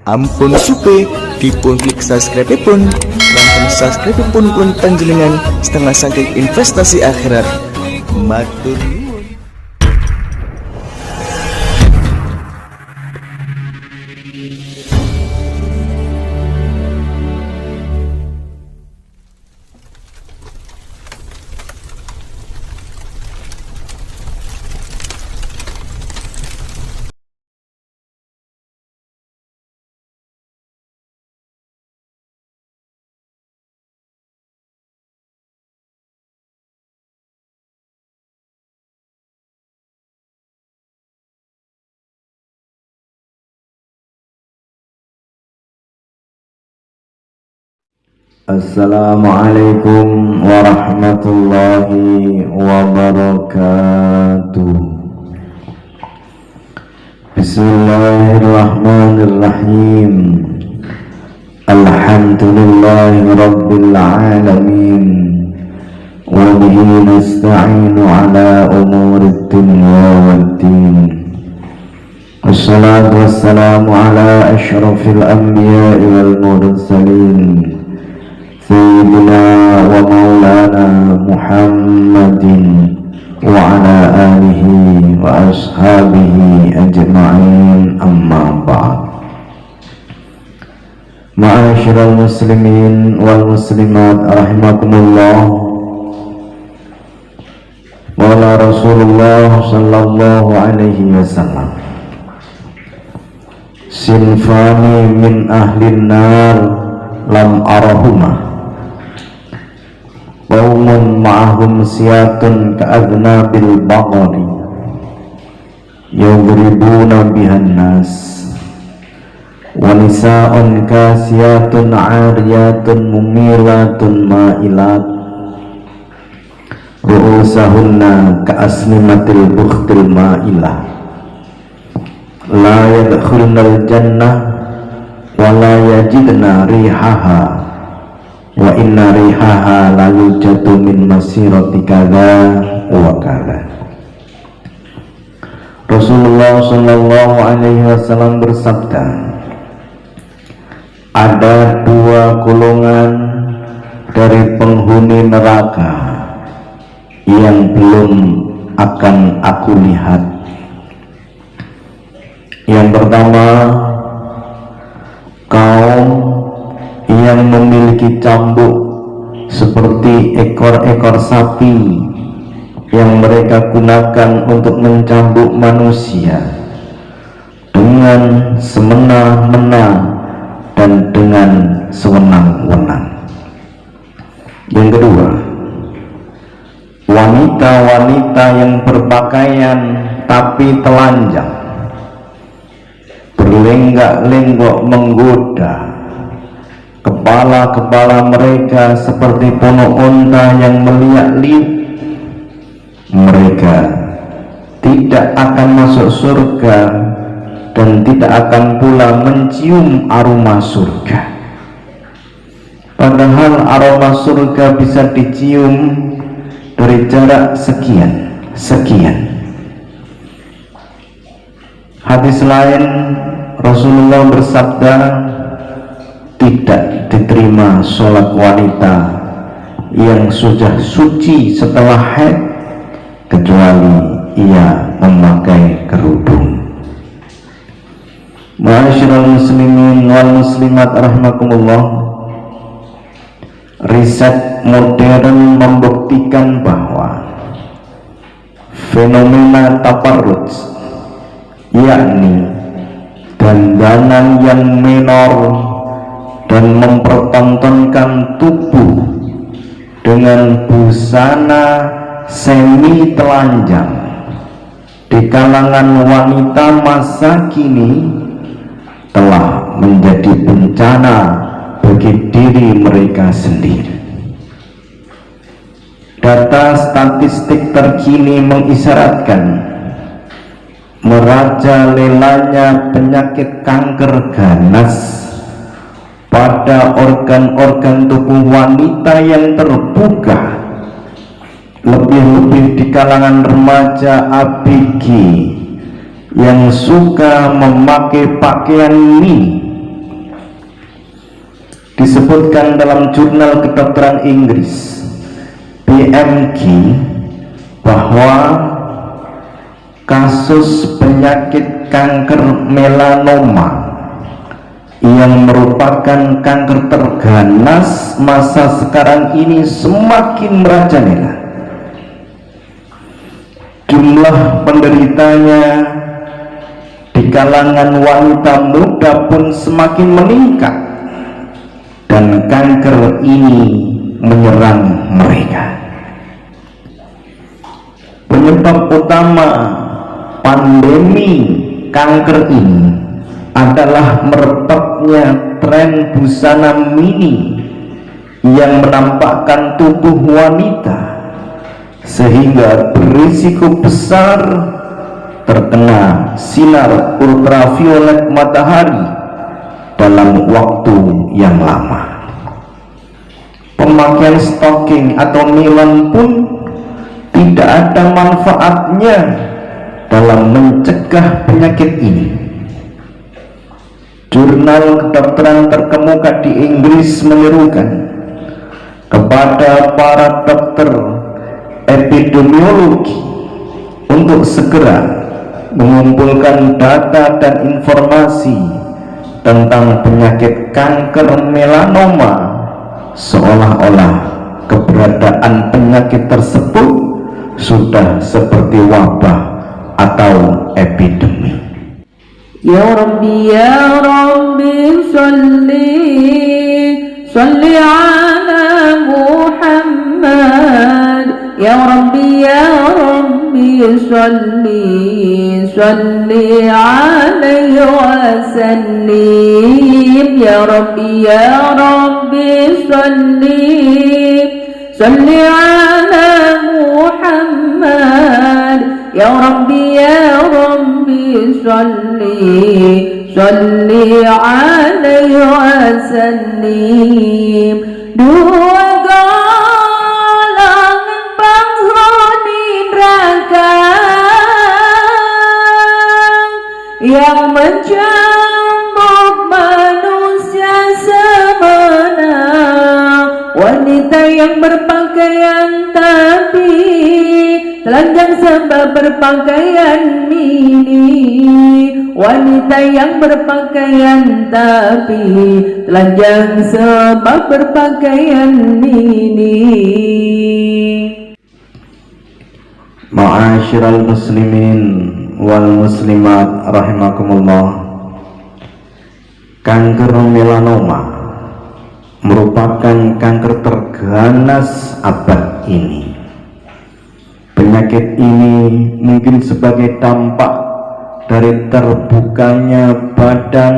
Ampun supe dipun klik subscribe pun dan subscribe pun panjenengan setengah saking investasi akhirat. Matur nuwun. Assalamualaikum warahmatullahi wabarakatuh. Bismillahirrahmanirrahim. Alhamdulillahi rabbil alamin. Wa bihi nasta'inu ala umurid dunya waddin. Wassalatu wassalamu ala asyrafil anbiya'i wal mursalin Sayyidina wa maulana Muhammadin wa ala alihi wa ashabihi ajma'in, amma ba'd. Ma'asyiral muslimin wal muslimat rahimakumullah. Wala Rasulullah sallallahu alaihi wasallam, sinfani min ahlin nar lam arahumah, qaumun ma'ahum siyatun ka'adnabil baqari yadribuna bihan nas, wa nisa'un kasiyatun 'ariyatun mumilatun ma'ilat, ru'usahunna ka'asnimatil bukhtil ma'ilah, la yadkhulnal jannah wa la yajidna rihaha wa inna rihaha la yujadu min masirati kadza wa kadza. Rasulullah sallallahu alaihi wasallam bersabda, ada dua golongan dari penghuni neraka yang belum akan aku lihat. Yang pertama, kaum yang memiliki cambuk seperti ekor-ekor sapi yang mereka gunakan untuk mencambuk manusia dengan semena-mena dan dengan sewenang-wenang. Yang kedua, wanita-wanita yang berpakaian tapi telanjang, berlenggak-lenggok menggoda. Kepala-kepala mereka seperti ponok unta yang meliak-liuk. Mereka tidak akan masuk surga dan tidak akan pula mencium aroma surga. Padahal aroma surga bisa dicium dari jarak sekian. Hadis lain Rasulullah bersabda, tidak diterima sholat wanita yang sudah suci setelah haid kecuali ia memakai kerudung. Ma'asyiral muslimin wal muslimat rahimakumullah. Riset modern membuktikan bahwa fenomena taparruj, yakni dandanan yang menor dan mempertontonkan tubuh dengan busana semi telanjang di kalangan wanita masa kini telah menjadi bencana bagi diri mereka sendiri. Data statistik terkini mengisyaratkan merajalelanya penyakit kanker ganas pada organ-organ tubuh wanita yang terbuka, lebih-lebih di kalangan remaja ABG yang suka memakai pakaian mini disebutkan dalam jurnal kedokteran Inggris BMJ bahwa kasus penyakit kanker melanoma yang merupakan kanker terganas masa sekarang ini semakin merajalela. Jumlah penderitanya di kalangan wanita muda pun semakin meningkat, dan kanker ini menyerang mereka. Penyebab utama pandemi kanker ini adalah merebaknya tren busana mini yang menampakkan tubuh wanita, sehingga berisiko besar terkena sinar ultraviolet matahari dalam waktu yang lama. Pemakaian stocking atau nilon pun tidak ada manfaatnya dalam mencegah penyakit ini. Jurnal kedokteran terkemuka di Inggris menyerukan kepada para dokter epidemiologi untuk segera mengumpulkan data dan informasi tentang penyakit kanker melanoma, seolah-olah keberadaan penyakit tersebut sudah seperti wabah atau epidemi. Ya Rabbi salli ala Muhammad. Ya Rabbi salli alaihi wa sallim. Ya Rabbi salli ala Muhammad. Ya Rabbi salli alaihi wa sallim. Dua golongan penghuni neraka yang mencambuk manusia semena, wanita yang berpakaian tapi telanjang sebab berpakaian mini, wanita yang berpakaian tapi telanjang sebab berpakaian mini. Ma'asyiral muslimin wal muslimat rahimakumullah. Kanker melanoma merupakan kanker terganas abad ini. Penyakit ini mungkin sebagai dampak dari terbukanya badan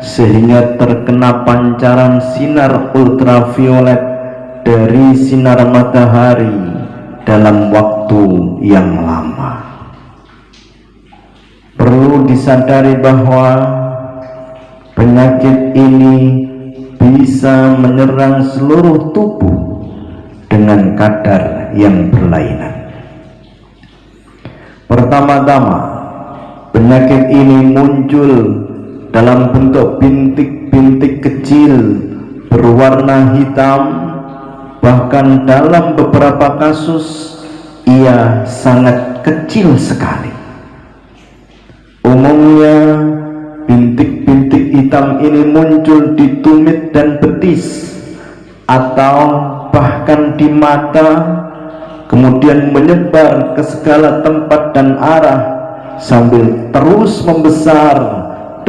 sehingga terkena pancaran sinar ultraviolet dari sinar matahari dalam waktu yang lama. Perlu disadari bahwa penyakit ini bisa menyerang seluruh tubuh dengan kadar yang berlainan. Pertama-tama, penyakit ini muncul dalam bentuk bintik-bintik kecil berwarna hitam, bahkan dalam beberapa kasus ia sangat kecil sekali. Umumnya bintik-bintik hitam ini muncul di tumit dan betis atau bahkan di mata, kemudian menyebar ke segala tempat dan arah sambil terus membesar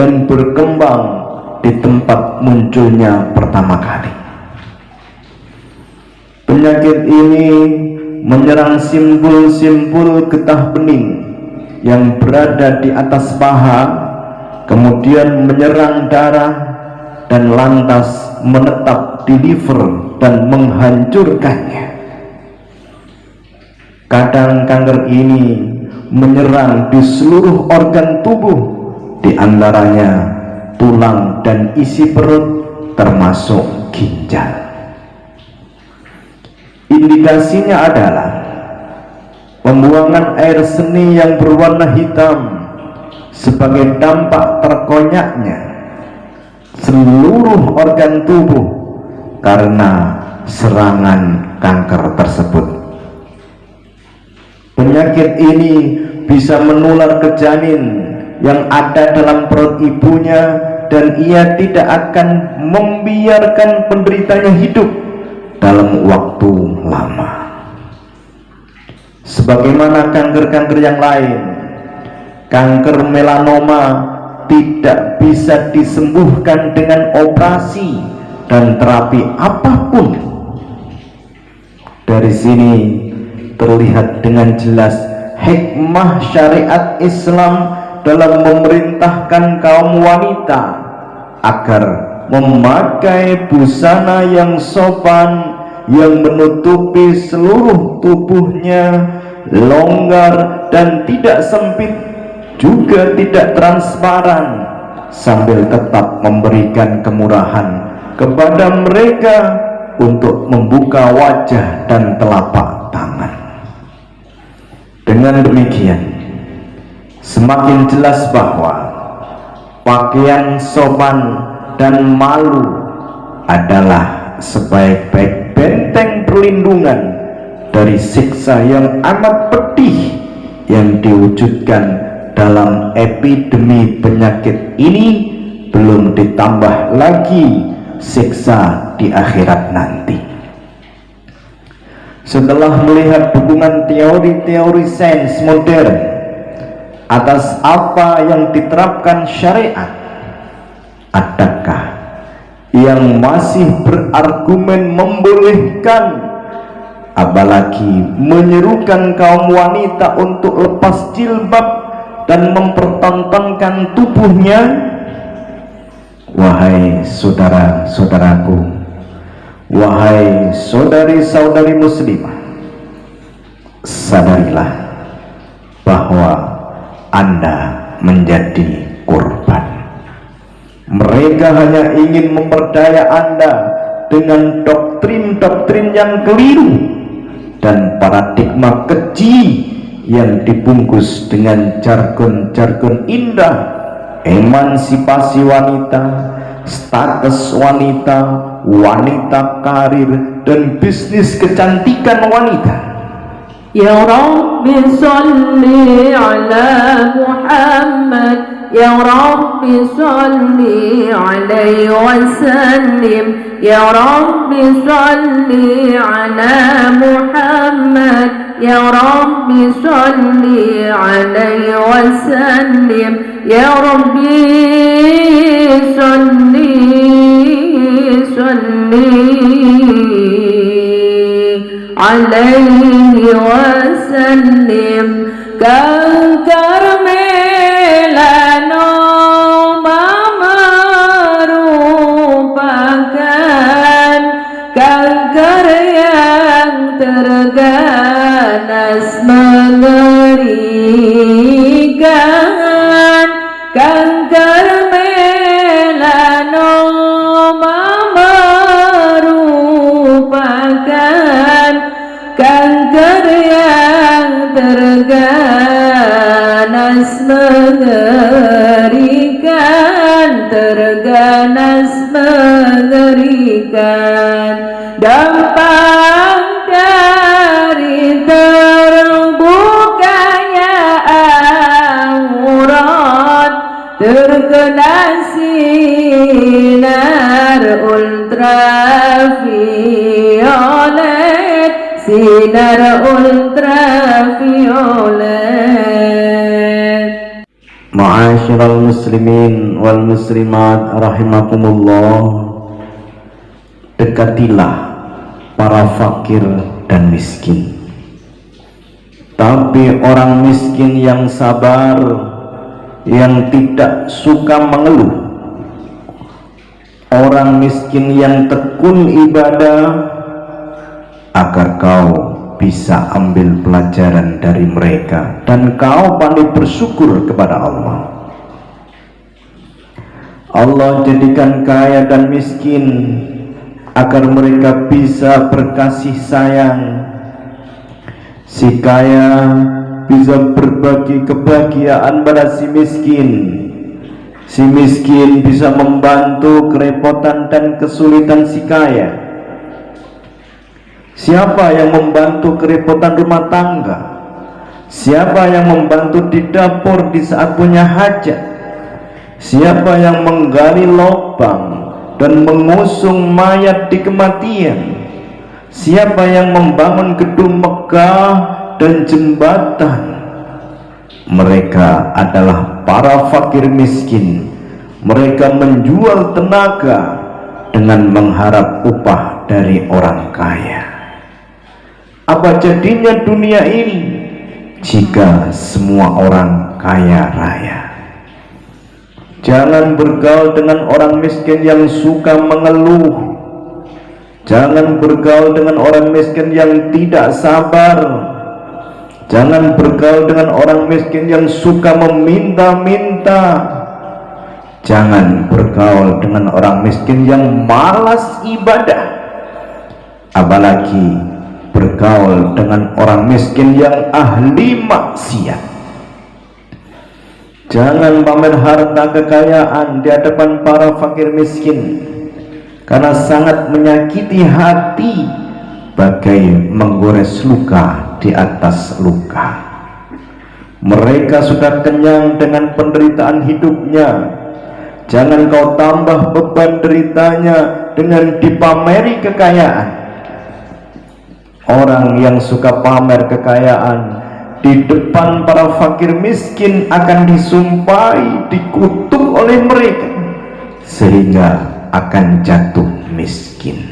dan berkembang di tempat munculnya pertama kali. Penyakit ini menyerang simpul-simpul getah bening yang berada di atas paha, kemudian menyerang darah dan lantas menetap di liver dan menghancurkannya. Kadang kanker ini menyerang di seluruh organ tubuh, di antaranya tulang dan isi perut termasuk ginjal. Indikasinya adalah pembuangan air seni yang berwarna hitam sebagai dampak terkonyaknya seluruh organ tubuh karena serangan kanker tersebut. Penyakit ini bisa menular ke janin yang ada dalam perut ibunya, dan ia tidak akan membiarkan penderitanya hidup dalam waktu lama. Sebagaimana kanker-kanker yang lain, kanker melanoma tidak bisa disembuhkan dengan operasi dan terapi apapun. Dari sini terlihat dengan jelas hikmah syariat Islam dalam memerintahkan kaum wanita agar memakai busana yang sopan, yang menutupi seluruh tubuhnya, longgar dan tidak sempit, juga tidak transparan, sambil tetap memberikan kemurahan kepada mereka untuk membuka wajah dan telapak tangan. Dengan demikian, semakin jelas bahwa pakaian sopan dan malu adalah sebaik-baik benteng perlindungan dari siksa yang amat pedih yang diwujudkan dalam epidemi penyakit ini, belum ditambah lagi siksa di akhirat nanti. Setelah melihat dukungan teori-teori sains modern atas apa yang diterapkan syariat, adakah yang masih berargumen membolehkan, apalagi menyerukan kaum wanita untuk lepas jilbab dan mempertontonkan tubuhnya? Wahai saudara-saudaraku, wahai saudari-saudari muslimah, sadarilah bahwa Anda menjadi korban. Mereka hanya ingin memperdaya Anda dengan doktrin-doktrin yang keliru dan paradigma keji yang dibungkus dengan jargon-jargon indah, emansipasi wanita, status wanita, wanita karir, dan bisnis kecantikan wanita. Ya Rabbi salli ala Muhammad, Ya Rabbi salli alaihi wasallim, Ya Rabbi salli ala Muhammad, Ya Rabbi salli alaihi wasallim, Ya Rabbi salli alaihi wasallim. Kanker melanoma merupakan kanker yang terganas mengerikan. Kanker melanoma merupakan kanker yang terganas mengerikan, terganas mengerikan. Dampak dari terbukanya aurat, terkena sinar ultraviolet, sinar ultraviolet. Ma'asyiral muslimin wal muslimat rahimakumullah, dekatilah para fakir dan miskin. Tapi orang miskin yang sabar, yang tidak suka mengeluh, orang miskin yang tekun ibadah, agar kau bisa ambil pelajaran dari mereka dan kau pandai bersyukur kepada Allah. Allah jadikan kaya dan miskin agar mereka bisa berkasih sayang. Si kaya bisa berbagi kebahagiaan pada si miskin. Si miskin bisa membantu kerepotan dan kesulitan si kaya. Siapa yang membantu kerepotan rumah tangga? Siapa yang membantu di dapur di saat punya hajat? Siapa yang menggali lubang dan mengusung mayat di kematian? Siapa yang membangun gedung megah dan jembatan? Mereka adalah para fakir miskin. Mereka menjual tenaga dengan mengharap upah dari orang kaya. Apa jadinya dunia ini jika semua orang kaya raya? Jangan bergaul dengan orang miskin yang suka mengeluh. Jangan bergaul dengan orang miskin yang tidak sabar. Jangan bergaul dengan orang miskin yang suka meminta-minta. Jangan bergaul dengan orang miskin yang malas ibadah. Apalagi bergaul dengan orang miskin yang ahli maksiat. Jangan pamer harta kekayaan di hadapan para fakir miskin, karena sangat menyakiti hati, bagai menggores luka di atas luka. Mereka sudah kenyang dengan penderitaan hidupnya. Jangan kau tambah beban deritanya dengan dipameri kekayaan. Orang yang suka pamer kekayaan di depan para fakir miskin akan disumpahi, dikutuk oleh mereka, sehingga akan jatuh miskin.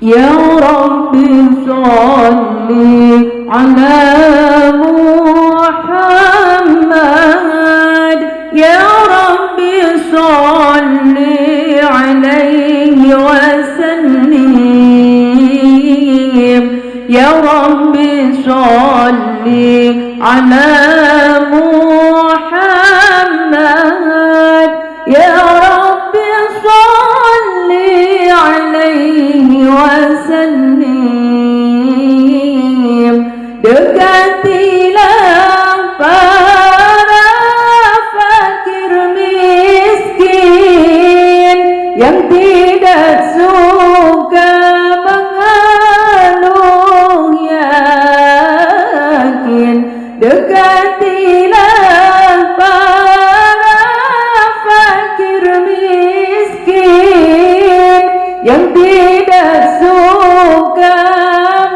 Ya Rabbi salli ala Muhammad, Ya Rabbi salli alaihi wa sallim, Ya Rabbi salli ala Muhammad, Ya Rabbi salli alaihi wa sallim. Dekatilah para fakir miskin yang tidak suka mengeluh, yakin. Dekatilah para fakir miskin yang tidak suka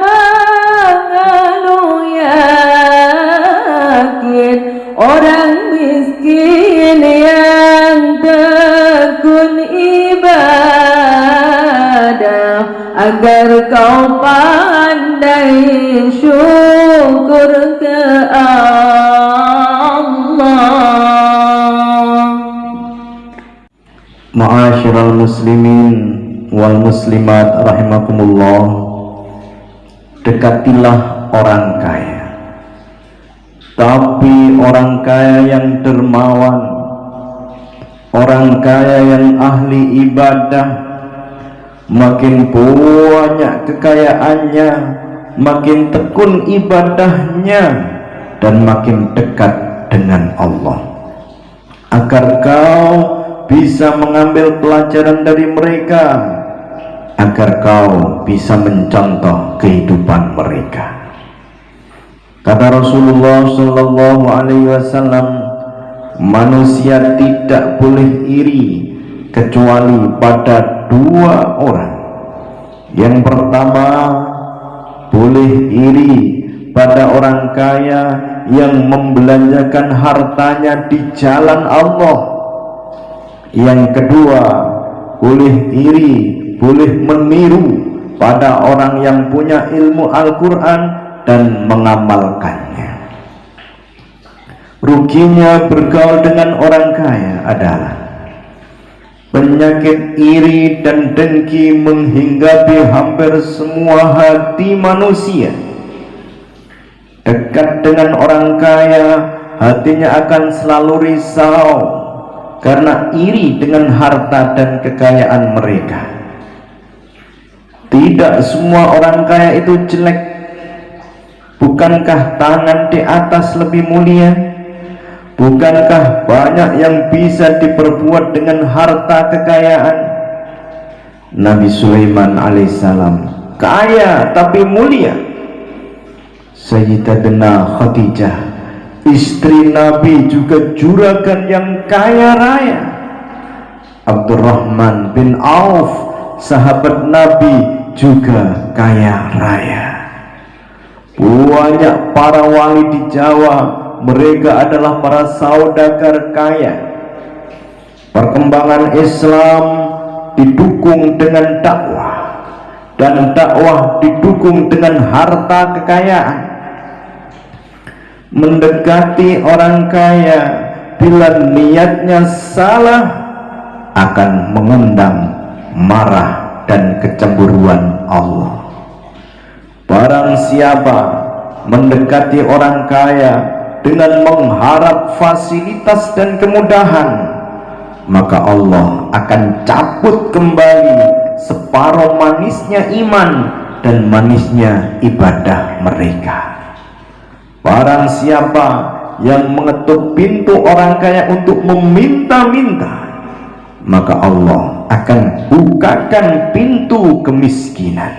mengeluh, yakin. Orang miskin yang tekun ibadah, agar kau pandai syukur ke Allah. Ma'asyiral muslimin wal muslimat rahimakumullah. Dekatilah orang kaya, tapi orang kaya yang dermawan, orang kaya yang ahli ibadah. Makin banyak kekayaannya, makin tekun ibadahnya, dan makin dekat dengan Allah. Agar kau bisa mengambil pelajaran dari mereka, agar kau bisa mencontoh kehidupan mereka. Kata Rasulullah Shallallahu Alaihi Wasallam, manusia tidak boleh iri kecuali pada dua orang. Yang pertama, boleh iri pada orang kaya yang membelanjakan hartanya di jalan Allah. Yang kedua, boleh iri, boleh meniru pada orang yang punya ilmu Al-Quran dan mengamalkannya. Ruginya bergaul dengan orang kaya adalah penyakit iri dan dengki menghinggapi hampir semua hati manusia. Dekat dengan orang kaya, hatinya akan selalu risau karena iri dengan harta dan kekayaan mereka. Tidak semua orang kaya itu jelek. Bukankah tangan di atas lebih mulia? Bukankah banyak yang bisa diperbuat dengan harta kekayaan? Nabi Sulaiman alaihissalam kaya tapi mulia. Sayyidatina Khadijah, istri Nabi, juga juragan yang kaya raya. Abdurrahman bin Auf, sahabat Nabi, juga kaya raya. Banyak para wali di Jawa, mereka adalah para saudagar kaya. Perkembangan Islam didukung dengan dakwah, dan dakwah didukung dengan harta kekayaan. Mendekati orang kaya bila niatnya salah akan mengundang marah dan kecemburuan Allah. Barang siapa mendekati orang kaya dengan mengharap fasilitas dan kemudahan, maka Allah akan cabut kembali separuh manisnya iman dan manisnya ibadah mereka. Barang siapa yang mengetuk pintu orang kaya untuk meminta-minta, maka Allah akan bukakan pintu kemiskinan.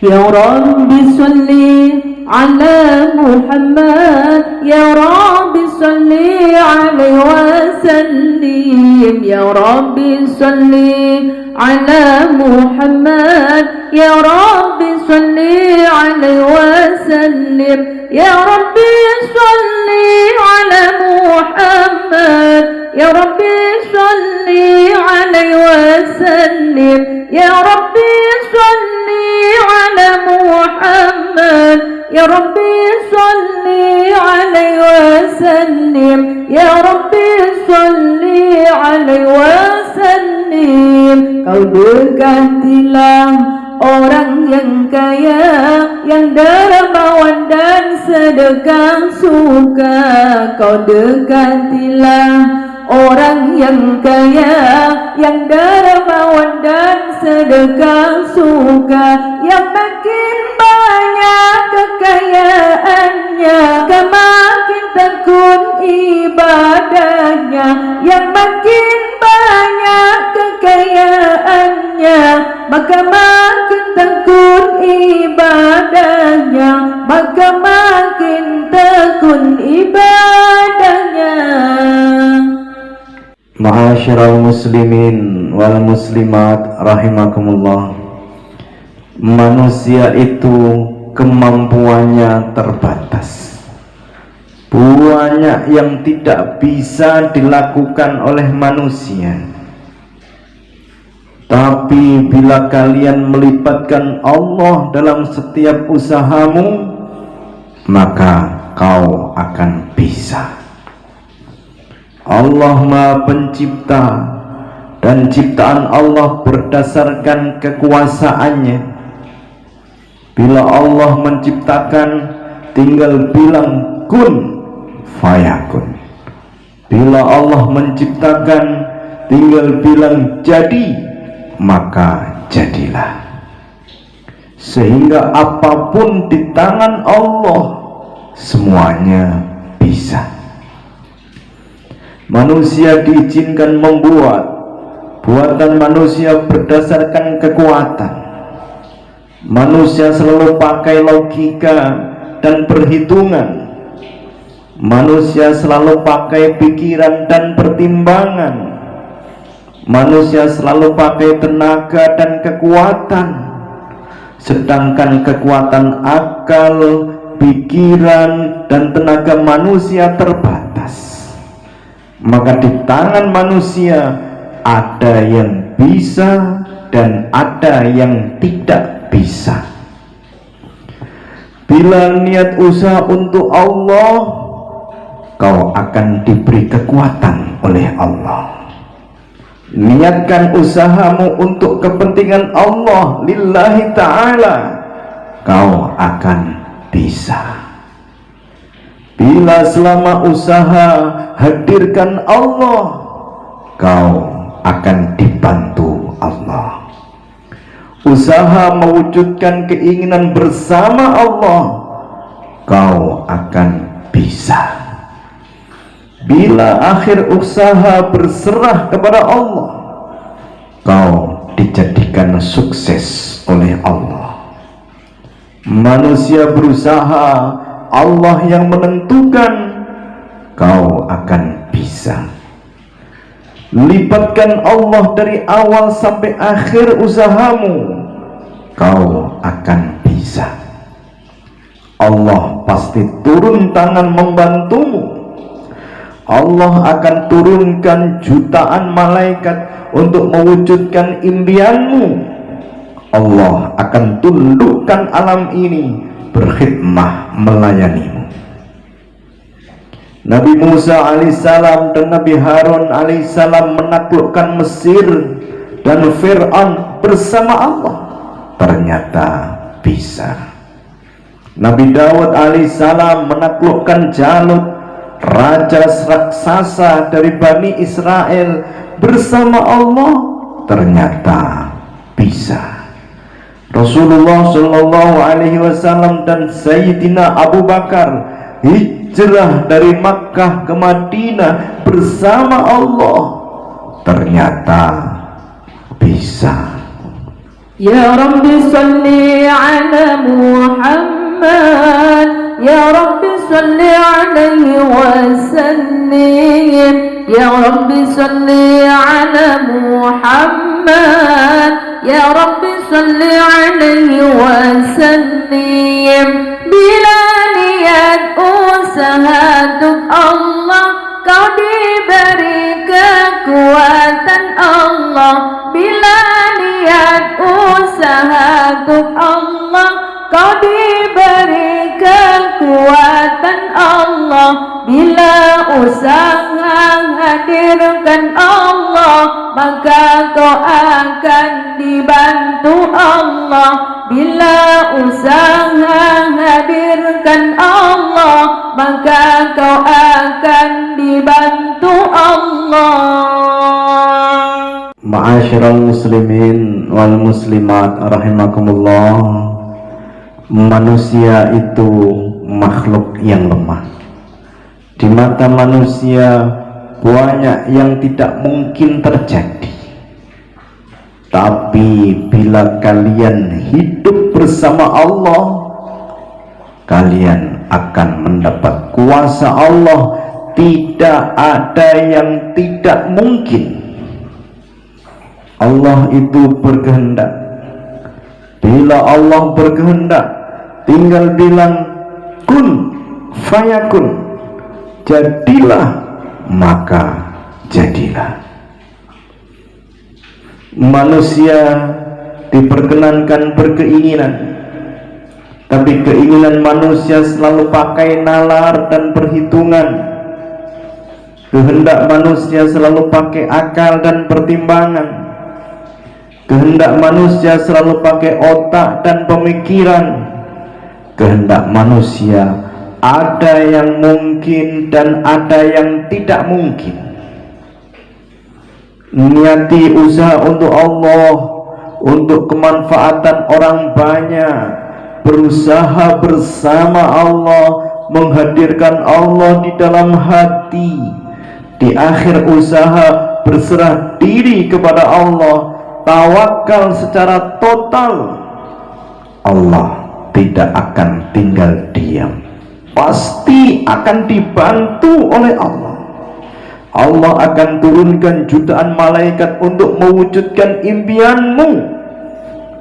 Ya Rabbi salli ala Muhammad, Ya Rabbi salli alaihi wasallim, Ya Rabbi salli ala Muhammad, Ya Rabbi salli alaihi wasallim, Ya Rabbi salli ala Muhammad, Ya Rabbi salli alaihi wasallim, Ya Rabbi salli ala Muhammad, Ya Rabbi salli alaihi wasallim, Ya Rabbi salli alaihi wasallim. Kau dekatilah orang yang kaya, yang dermawan dan sedekah suka. Kau dekatilah orang yang kaya, yang dermawan dan sedekah suka, yang makin banyak kekayaannya, makin tekun ibadahnya. Yang makin banyak kekayaannya, maka makin tekun ibadahnya, maka makin tekun ibadahnya. Ma'asyiral muslimin wal muslimat rahimakumullah. Manusia itu kemampuannya terbatas. Banyak yang tidak bisa dilakukan oleh manusia. Tapi bila kalian melibatkan Allah dalam setiap usahamu, maka kau akan bisa. Allah Maha Pencipta, dan ciptaan Allah berdasarkan kekuasaannya. Bila Allah menciptakan, tinggal bilang kun fayakun. Bila Allah menciptakan, tinggal bilang jadi, maka jadilah. Sehingga apapun di tangan Allah, semuanya bisa. Manusia diizinkan membuat. Buatan manusia berdasarkan kekuatan. Manusia selalu pakai logika dan perhitungan. Manusia selalu pakai pikiran dan pertimbangan. Manusia selalu pakai tenaga dan kekuatan. Sedangkan kekuatan akal, pikiran, dan tenaga manusia terbatas. Maka di tangan manusia ada yang bisa dan ada yang tidak bisa. Bila niat usaha untuk Allah, kau akan diberi kekuatan oleh Allah. Niatkan usahamu untuk kepentingan Allah, lillahi ta'ala, kau akan bisa. Bila selama usaha hadirkan Allah, kau akan dibantu Allah. Usaha mewujudkan keinginan bersama Allah, kau akan bisa. Bila akhir usaha berserah kepada Allah, kau dijadikan sukses oleh Allah. Manusia berusaha, Allah yang menentukan. Kau akan bisa. Libatkan Allah dari awal sampai akhir usahamu, kau akan bisa. Allah pasti turun tangan membantumu. Allah akan turunkan jutaan malaikat untuk mewujudkan impianmu. Allah akan tundukkan alam ini berkhidmah melayanimu. Nabi Musa alaihissalam dan Nabi Harun alaihissalam menaklukkan Mesir dan Fir'aun bersama Allah, ternyata bisa. Nabi Dawud alaihissalam menaklukkan Jalut, raja raksasa dari Bani Israel, bersama Allah, ternyata bisa. Rasulullah Shallallahu Alaihi Wasallam dan Sayyidina Abu Bakar hijrah dari Makkah ke Madinah bersama Allah, ternyata bisa. Ya Rabbi salli ala Muhammad, Ya Rabbi salli alaihi wa sallim, Ya Rabbi salli ala Muhammad, Ya Rabbi salli alaihi wa sallim. Bila niat usaha untuk Allah, kau diberi kekuatan Allah. Bila niat usaha untuk Allah, kau diberi kekuatan Allah. Bila usaha hadirkan Allah, maka kau akan dibantu Allah. Bila usaha hadirkan Allah, maka kau akan dibantu Allah. Ma'asyiral muslimin wal muslimat rahimakumullah. Manusia itu makhluk yang lemah. Di mata manusia banyak yang tidak mungkin terjadi. Tapi bila kalian hidup bersama Allah, kalian akan mendapat kuasa Allah. Tidak ada yang tidak mungkin. Allah itu berkehendak. Bila Allah berkehendak, tinggal bilang kun fayakun, jadilah maka jadilah. Manusia diperkenankan berkeinginan, tapi keinginan manusia selalu pakai nalar dan perhitungan. Kehendak manusia selalu pakai akal dan pertimbangan. Kehendak manusia selalu pakai otak dan pemikiran. Kehendak manusia ada yang mungkin dan ada yang tidak mungkin. Niati usaha untuk Allah, untuk kemanfaatan orang banyak. Berusaha bersama Allah, menghadirkan Allah di dalam hati. Di akhir usaha berserah diri kepada Allah, tawakal secara total. Allah tidak akan tinggal diam, pasti akan dibantu oleh Allah. Allah akan turunkan jutaan malaikat untuk mewujudkan impianmu.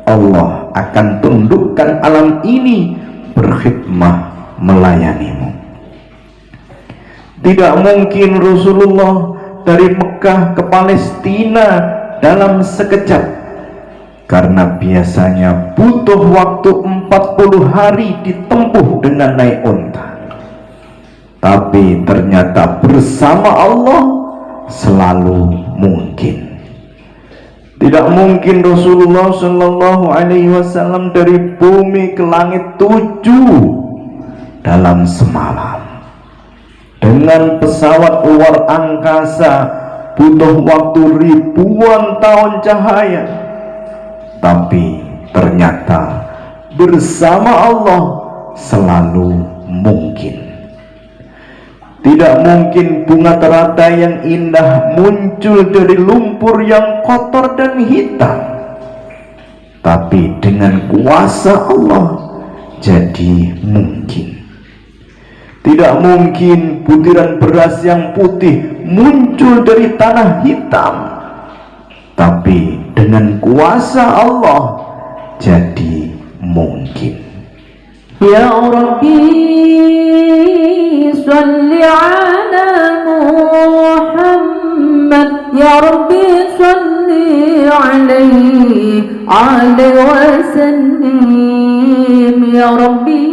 Allah akan tundukkan alam ini berkhidmah melayanimu. Tidak mungkin Rasulullah dari Mekah ke Palestina dalam sekejap, karena biasanya butuh waktu 40 hari ditempuh dengan naik unta. Tapi ternyata bersama Allah selalu mungkin. Tidak mungkin Rasulullah Shallallahu Alaihi Wasallam dari bumi ke langit 7 dalam semalam. Dengan pesawat luar angkasa butuh waktu ribuan tahun cahaya. Tapi ternyata bersama Allah selalu mungkin. Tidak mungkin bunga teratai yang indah muncul dari lumpur yang kotor dan hitam. Tapi dengan kuasa Allah, jadi mungkin. Tidak mungkin butiran beras yang putih muncul dari tanah hitam, tapi dengan kuasa Allah jadi mungkin. Ya Rabbi salli ala Muhammad, Ya Rabbi salli alaihi wa sallim. Ya Rabbi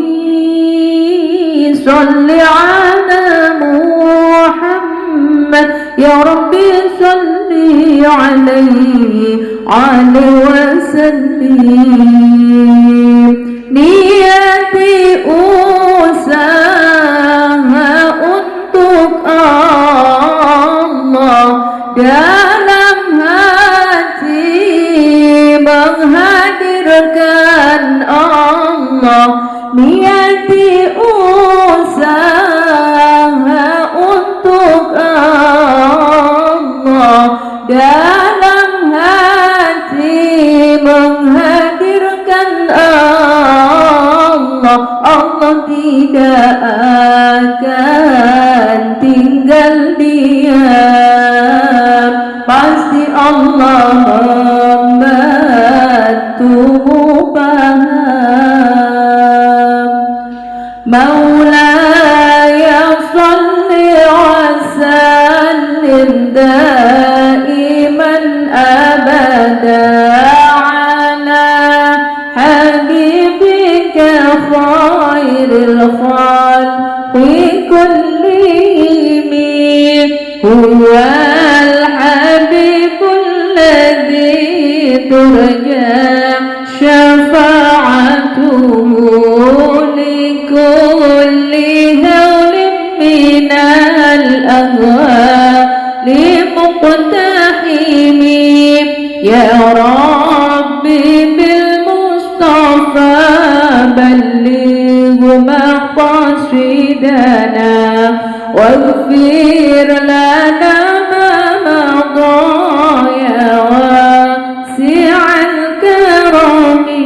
salli ala Muhammad, Ya Rabbi salli alaihi wa sallim. Niati usaha untuk Allah, dalam hati menghadirkan Allah. Niati usaha untuk Allah, dalam hati menghadirkan Allah. Allah tidak akan tinggal diam, pasti Allah membantumu paham. Maulaya salli wa sallim daiman abada ala habibika khairil khalqi kullihim. Huwal habibul ladzi turja syafa'atuhu likulli hawlin minal ahwali muqtahimi. Ya Rabbi bil Mustafa balligh maqasidana waghfir lana ma madha ya wasi'al karami.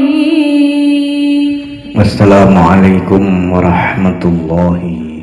Wassalamualaikum warahmatullahi